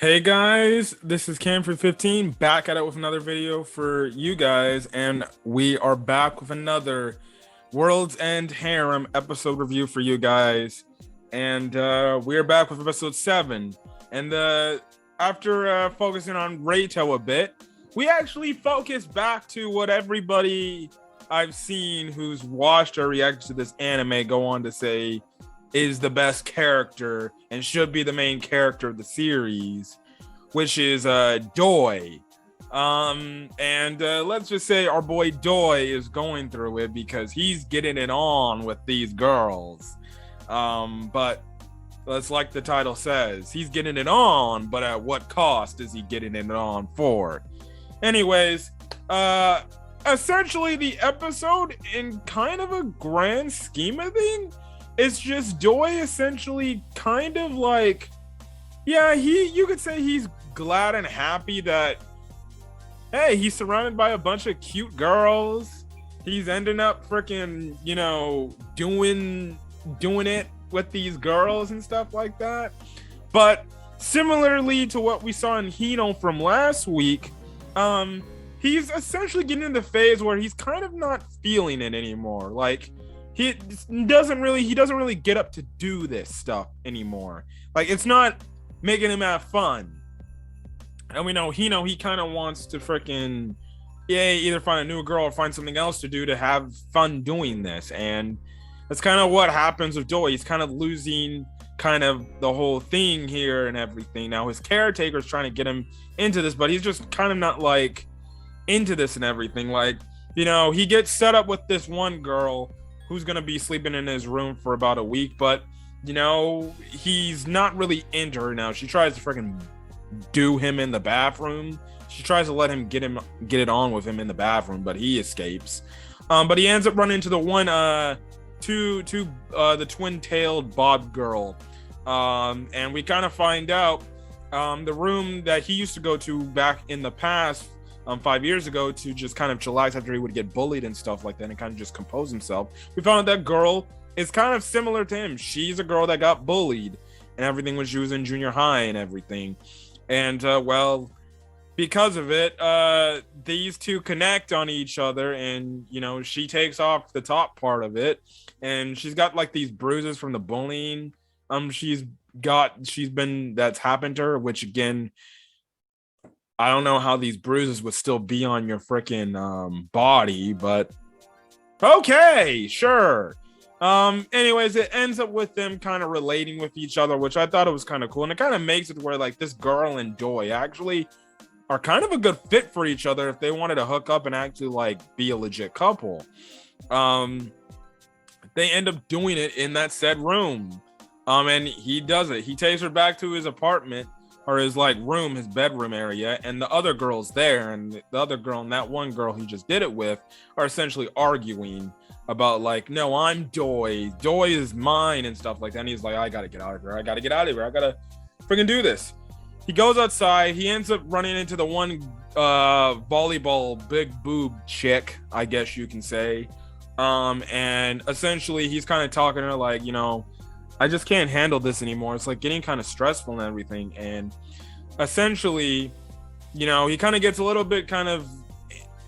Hey guys, this is Cam for 15 back at it with another video for you guys, and we are back with another World's End Harem episode review for you guys. And we're back with episode 7. And after focusing on Reito a bit, we actually focused back to what everybody I've seen who's watched or reacted to this anime go on to say is the best character and should be the main character of the series, which is Doi. Let's just say our boy Doi is going through it because he's getting it on with these girls. But that's like the title says, he's getting it on, but at what cost is he getting it on for? Anyways, essentially the episode, in kind of a grand scheme of things, it's just Doi essentially kind of like, yeah, you could say he's glad and happy that, hey, he's surrounded by a bunch of cute girls. He's ending up freaking, doing it with these girls and stuff like that. But similarly to what we saw in Hino from last week, he's essentially getting in the phase where he's kind of not feeling it anymore. Like, he doesn't really get up to do this stuff anymore. Like, it's not making him have fun. And we know he kind of wants to freaking either find a new girl or find something else to do to have fun doing this. And that's kind of what happens with Doi. He's kind of losing kind of the whole thing here and everything. Now his caretaker's trying to get him into this, but he's just kind of not like into this and everything. Like, he gets set up with this one girl who's gonna be sleeping in his room for about a week, but he's not really into her now. She tries to freaking do him in the bathroom. She tries to let him get it on with him in the bathroom, but he escapes. But he ends up running into the one the twin-tailed Bob girl. And we kind of find out the room that he used to go to back in the past, 5 years ago, to just kind of chillax after he would get bullied and stuff like that and kind of just compose himself. We found out that girl is kind of similar to him. She's a girl that got bullied and everything when she was in junior high and everything. And because of it, these two connect on each other, and she takes off the top part of it, and she's got like these bruises from the bullying that's happened to her, which again, I don't know how these bruises would still be on your freaking body, but okay, sure. Anyways, it ends up with them kind of relating with each other, which I thought it was kind of cool. And it kind of makes it where like this girl and Doi actually are kind of a good fit for each other if they wanted to hook up and actually like be a legit couple. They end up doing it in that said room. And he does it. He takes her back to his apartment, or his like room, his bedroom area, and the other girl's there, and the other girl and that one girl he just did it with are essentially arguing about like, no, I'm Doi is mine and stuff like that. And he's like, I gotta get out of here, I gotta freaking do this. He goes outside. He ends up running into the one volleyball big boob chick, I guess you can say. And essentially he's kind of talking to her like, I just can't handle this anymore. It's like getting kind of stressful and everything. And essentially, he kind of gets a little bit kind of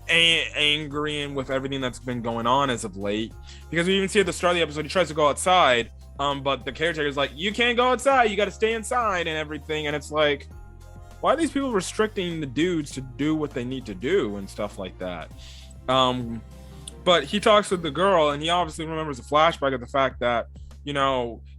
angry and with everything that's been going on as of late, because we even see at the start of the episode he tries to go outside, but the caretaker's like, you can't go outside, you got to stay inside and everything. And it's like, why are these people restricting the dudes to do what they need to do and stuff like that? But he talks with the girl, and he obviously remembers a flashback of the fact that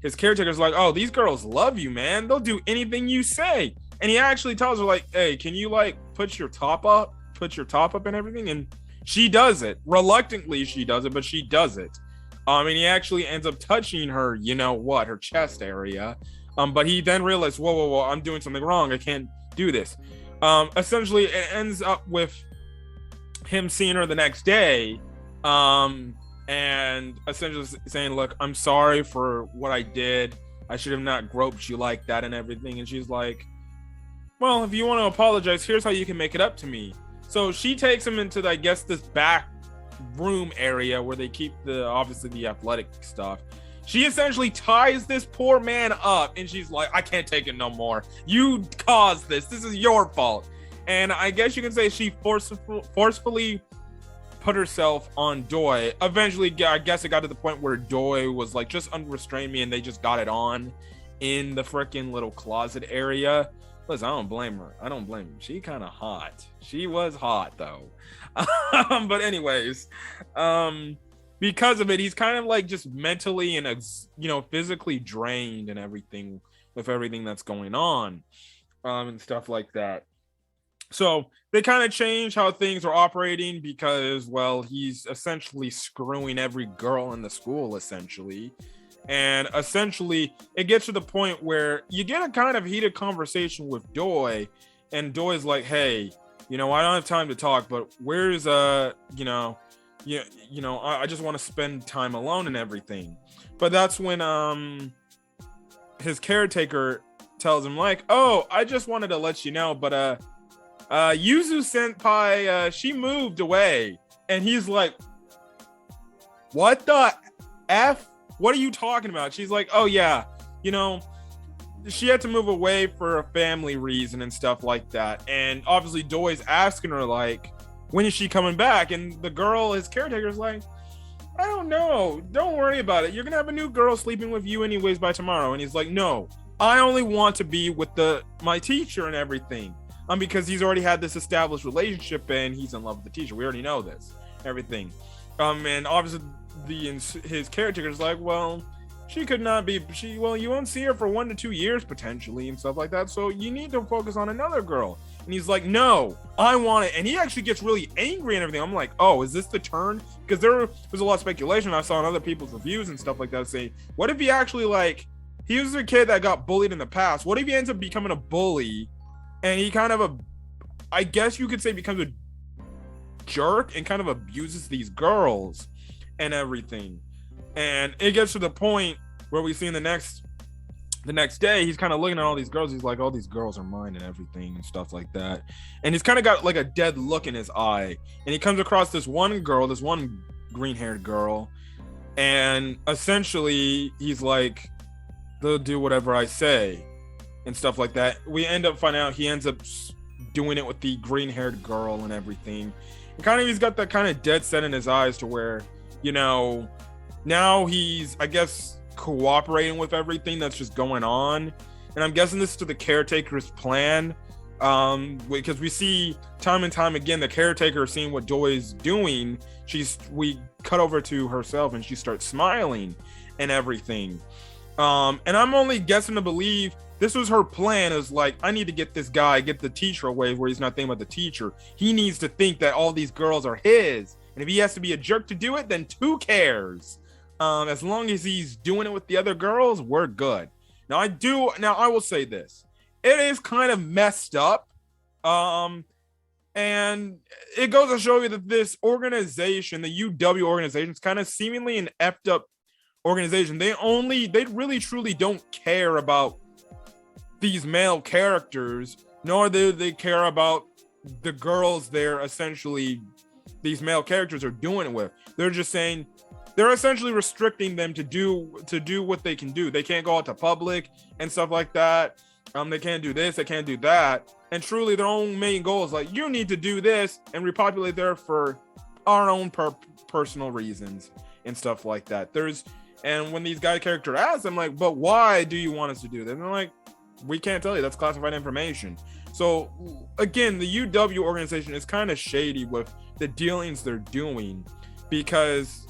his caretaker's like, oh, these girls love you, man, they'll do anything you say. And he actually tells her like, hey, can you like put your top up and everything? And she does it reluctantly, but she does it. And he actually ends up touching her, her chest area. But he then realized, whoa, I'm doing something wrong, I can't do this. Essentially it ends up with him seeing her the next day, and essentially saying, look, I'm sorry for what I did, I should have not groped you like that and everything. And she's like, well, if you want to apologize, here's how you can make it up to me. So she takes him into, I guess, this back room area where they keep obviously the athletic stuff. She essentially ties this poor man up, and she's like, I can't take it no more. You caused this. This is your fault. And I guess you can say she forcefully put herself on Doi. Eventually, I guess it got to the point where Doi was like, just unrestrain me, and they just got it on in the freaking little closet area. Listen, I don't blame her. I don't blame her. She kind of hot. She was hot, though. But anyways, because of it, he's kind of like just mentally and physically drained and everything with everything that's going on, and stuff like that. So they kind of change how things are operating because, well, he's essentially screwing every girl in the school, essentially. And essentially, it gets to the point where you get a kind of heated conversation with Doi, and Doi's like, hey, I don't have time to talk, but where's, I just want to spend time alone and everything. But that's when his caretaker tells him, like, oh, I just wanted to let you know, but Yuzu senpai, she moved away. And he's like, what the F? What are you talking about? She's like, oh yeah, she had to move away for a family reason and stuff like that. And obviously Doi's asking her, like, when is she coming back? And the girl, his caretaker's like, I don't know. Don't worry about it. You're gonna have a new girl sleeping with you anyways by tomorrow. And he's like, no, I only want to be with my teacher and everything. Because he's already had this established relationship and he's in love with the teacher. We already know this, everything. And obviously his caretaker is like, well, she could not be, you won't see her for 1 to 2 years potentially and stuff like that. So you need to focus on another girl. And he's like, no, I want it. And he actually gets really angry and everything. I'm like, oh, is this the turn? Because there was a lot of speculation I saw in other people's reviews and stuff like that saying, what if he actually, like, he was a kid that got bullied in the past. What if he ends up becoming a bully and he kind of I guess you could say becomes a jerk and kind of abuses these girls and everything. And it gets to the point where we see in the next day, he's kind of looking at all these girls. He's like, all these girls are mine and everything and stuff like that. And he's kind of got like a dead look in his eye. And he comes across this one girl, this one green-haired girl. And essentially, he's like, they'll do whatever I say and stuff like that. We end up finding out he ends up doing it with the green-haired girl and everything. And kind of, he's got that kind of dead set in his eyes to where, now he's, I guess, cooperating with everything that's just going on. And I'm guessing this is to the caretaker's plan, because we see time and time again the caretaker seeing what Doi's doing. We cut over to herself and she starts smiling and everything. And I'm only guessing to believe this was her plan, is like, I need to get the teacher away where he's not thinking about the teacher. He needs to think that all these girls are his. And if he has to be a jerk to do it, then who cares? As long as he's doing it with the other girls, we're good. Now I will say this. It is kind of messed up. And it goes to show you that this organization, the UW organization, is kind of seemingly an effed up organization. They really truly don't care about these male characters, nor do they care about the girls these male characters are doing it with. They're just saying, they're essentially restricting them to do what they can do. They can't go out to public and stuff like that. They can't do this, they can't do that. And truly their own main goal is like, you need to do this and repopulate there for our own personal reasons and stuff like that. And when these guy character asks them, like, but why do you want us to do this? And they're like, we can't tell you, that's classified information. So again, the UW organization is kind of shady with the dealings they're doing, because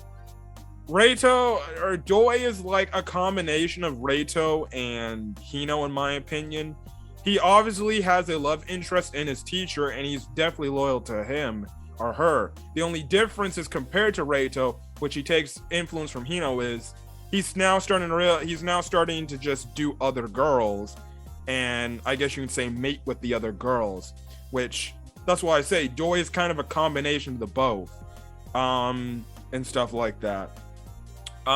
Doi is like a combination of Reito and Hino, in my opinion. He obviously has a love interest in his teacher, and he's definitely loyal to him or her. The only difference is, compared to Reito, which he takes influence from Hino, is he's now starting to just do other girls, and I guess you can say mate with the other girls, which that's why I say Doi is kind of a combination of the both, and stuff like that.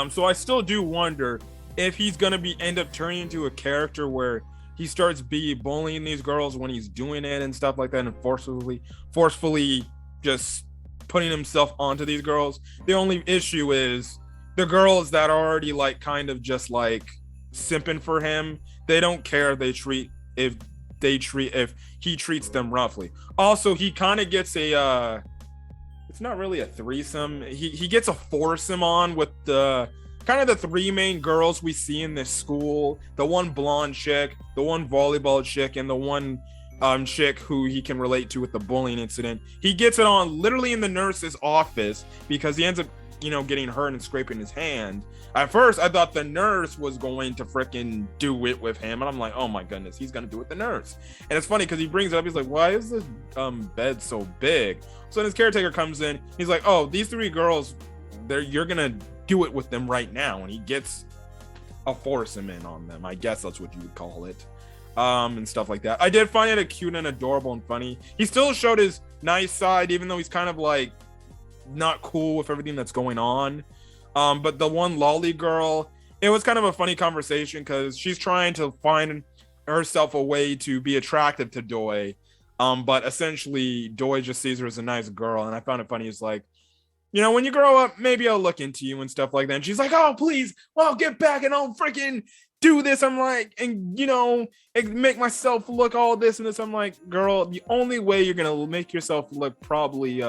So I still do wonder if he's gonna end up turning into a character where he starts bullying these girls when he's doing it and stuff like that, and forcefully just putting himself onto these girls. The only issue is the girls that are already like kind of just like simping for him, they don't care if he treats them roughly. Also, he kind of gets a it's not really a threesome. He gets a foursome on with the kind of the three main girls we see in this school. The one blonde chick, the one volleyball chick, and the one chick who he can relate to with the bullying incident. He gets it on literally in the nurse's office because he ends up, getting hurt and scraping his hand. At first, I thought the nurse was going to freaking do it with him, and I'm like, oh my goodness, he's gonna do it with the nurse. And it's funny because he brings it up. He's like, why is this bed so big? So then his caretaker comes in. He's like, oh, these three girls, you're gonna do it with them right now, and he gets a foursome in on them. I guess that's what you would call it. And stuff like that. I did find it cute and adorable and funny. He still showed his nice side, even though he's kind of like not cool with everything that's going on. But the one lolly girl, it was kind of a funny conversation because she's trying to find herself a way to be attractive to Doi. But essentially Doi just sees her as a nice girl. And I found it funny. It's like, when you grow up, maybe I'll look into you and stuff like that. And she's like, oh, please, well, get back and I'll freaking do this. I'm like, and make myself look all this and this. I'm like, girl, the only way you're gonna make yourself look probably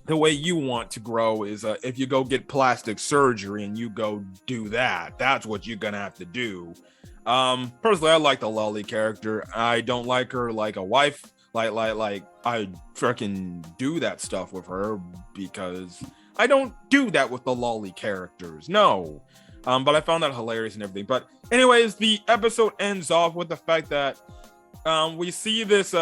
the way you want to grow is if you go get plastic surgery and you go do that. That's what you're gonna have to do. Personally, I like the lolly character. I don't like her like a wife. Like I freaking do that stuff with her because I don't do that with the lolly characters. No. But I found that hilarious and everything. But anyways, the episode ends off with the fact that we see this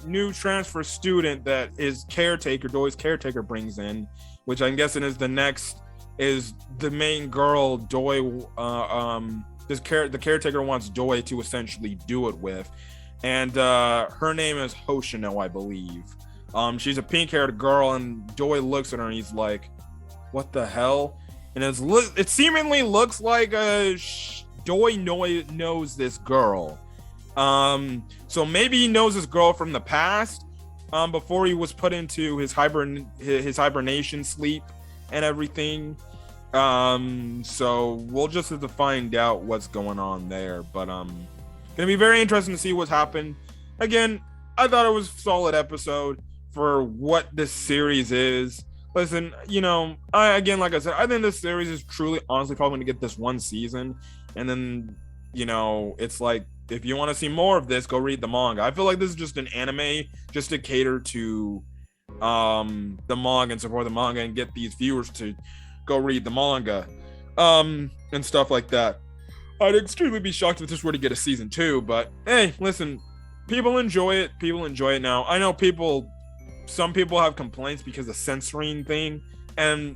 new transfer student that Doi's caretaker brings in, which I'm guessing is the main girl Doi. The caretaker wants Doi to essentially do it with, and her name is Hoshino, I believe. She's a pink-haired girl, and Doi looks at her and he's like, "What the hell?" And it seemingly looks like Doi knows this girl. So maybe he knows this girl from the past, before he was put into his hibernation sleep and everything. So we'll just have to find out what's going on there. But gonna be very interesting to see what's happened. Again, I thought it was a solid episode for what this series is. Listen, like I said, I think this series is truly, honestly, probably going to get this one season. And then, it's like, if you want to see more of this, go read the manga. I feel like this is just an anime just to cater to the manga and support the manga and get these viewers to go read the manga and stuff like that. I'd extremely be shocked if this were to get a season 2. But, hey, listen, people enjoy it. People enjoy it now. I know some people have complaints because of censoring thing, and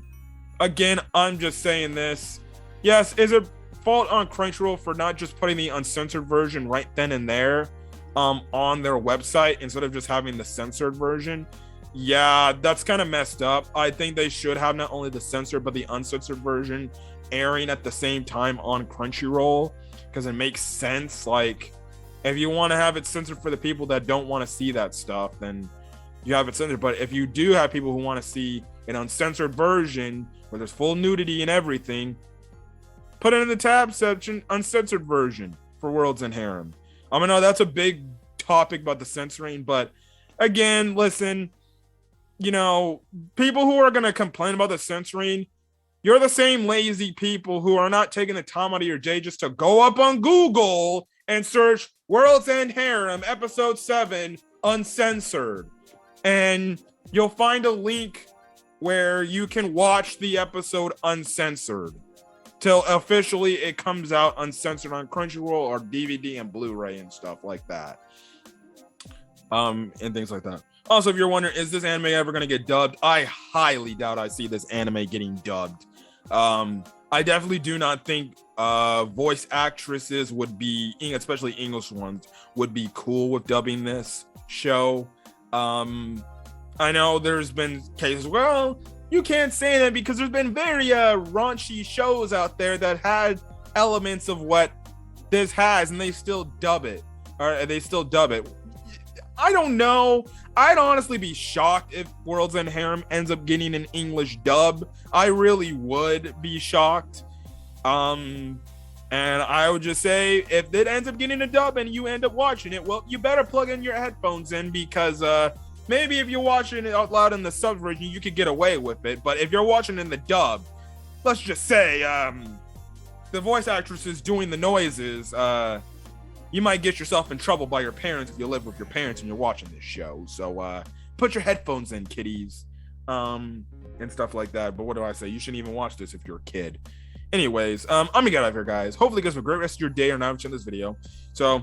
again, I'm just saying this. Yes, is it fault on Crunchyroll for not just putting the uncensored version right then and there on their website instead of just having the censored version? Yeah, that's kind of messed up. I think they should have not only the censored but the uncensored version airing at the same time on Crunchyroll, because it makes sense. Like, if you want to have it censored for the people that don't want to see that stuff, then you have it censored. But if you do have people who want to see an uncensored version where there's full nudity and everything, put it in the tab section, uncensored version for Worlds End Harem. I know that's a big topic about the censoring, but again, listen, people who are going to complain about the censoring, you're the same lazy people who are not taking the time out of your day just to go up on Google and search Worlds End Harem episode 7 uncensored. And you'll find a link where you can watch the episode uncensored till officially it comes out uncensored on Crunchyroll or DVD and Blu-ray and stuff like that. And things like that. Also, if you're wondering, is this anime ever going to get dubbed? I highly doubt I see this anime getting dubbed. I definitely do not think voice actresses would be, especially English ones, would be cool with dubbing this show. I know there's been cases, well, you can't say that because there's been very raunchy shows out there that had elements of what this has, and they still dub it. I don't know. I'd honestly be shocked if World's End Harem ends up getting an English dub. I really would be shocked. And I would just say, if it ends up getting a dub and you end up watching it, well, you better plug in your headphones in, because maybe if you're watching it out loud in the sub version, you could get away with it. But if you're watching in the dub, let's just say the voice actress is doing the noises. You might get yourself in trouble by your parents if you live with your parents and you're watching this show. So put your headphones in, kiddies, and stuff like that. But what do I say? You shouldn't even watch this if you're a kid. Anyways, I'm gonna get out of here, guys. Hopefully you guys have a great rest of your day or night watching this video. So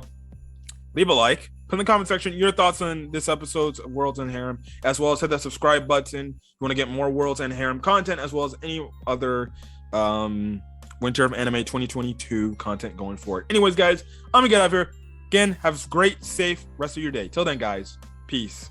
leave a like, put in the comment section your thoughts on this episode's World's End Harem, as well as hit that subscribe button if you want to get more World's End Harem content, as well as any other Winter of Anime 2022 content going forward. Anyways, guys, I'm gonna get out of here. Again, have a great, safe rest of your day. Till then, guys, peace.